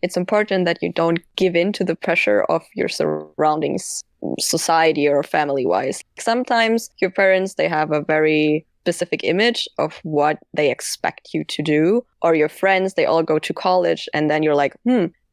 it's important that you don't give in to the pressure of your surroundings, society or family wise. Sometimes your parents, they have a very specific image of what they expect you to do, or your friends, they all go to college, and then you're like,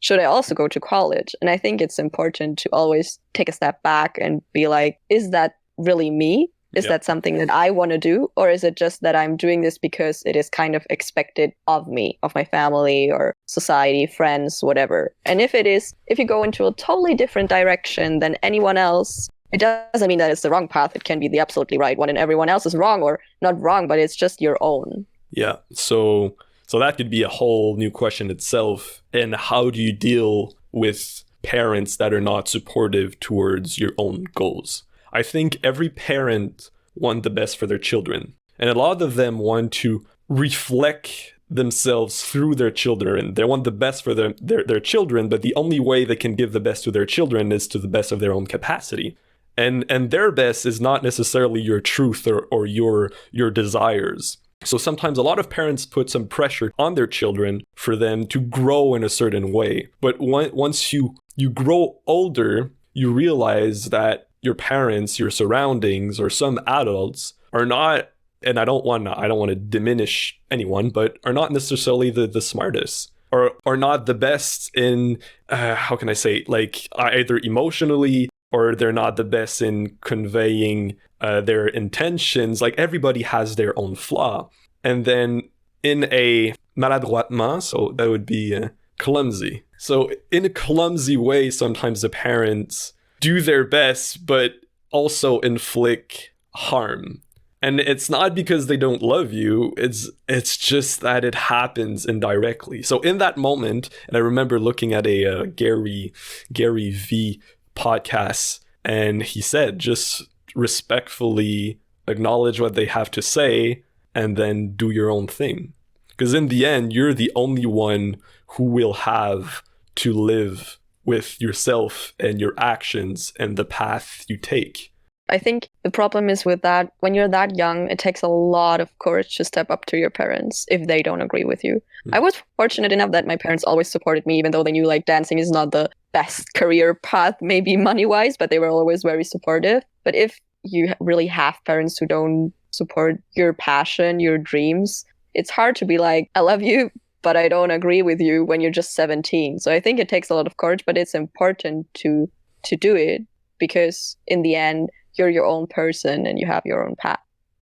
should I also go to college? And I think it's important to always take a step back and be like, is that really me? Is that something that I want to do? Or is it just that I'm doing this because it is kind of expected of me, of my family or society, friends, whatever? And if it is, if you go into a totally different direction than anyone else, it doesn't mean that it's the wrong path. It can be the absolutely right one and everyone else is wrong, or not wrong, but it's just your own. Yeah. So that could be a whole new question itself. And how do you deal with parents that are not supportive towards your own goals? I think every parent wants the best for their children. And a lot of them want to reflect themselves through their children. They want the best for their children, but the only way they can give the best to their children is to the best of their own capacity. And their best is not necessarily your truth or your desires. So sometimes a lot of parents put some pressure on their children for them to grow in a certain way. But once you grow older, you realize that your parents, your surroundings, or some adults are not, and I don't want to diminish anyone, but are not necessarily the smartest, or are not the best in, how can I say, like either emotionally, or they're not the best in conveying their intentions. Like everybody has their own flaw. And then in a maladroitement, so that would be clumsy. So in a clumsy way, sometimes the parents do their best, but also inflict harm. And it's not because they don't love you, it's just that it happens indirectly. So in that moment, and I remember looking at a Gary V podcast, and he said, just respectfully acknowledge what they have to say and then do your own thing. Because in the end, you're the only one who will have to live with yourself and your actions and the path you take. I think the problem is with that, when you're that young, it takes a lot of courage to step up to your parents if they don't agree with you. I was fortunate enough that my parents always supported me, even though they knew like dancing is not the best career path, maybe money-wise, but they were always very supportive. But if you really have parents who don't support your passion, your dreams, it's hard to be like, I love you, but I don't agree with you when you're just 17. So I think it takes a lot of courage, but it's important to do it, because in the end, you're your own person and you have your own path.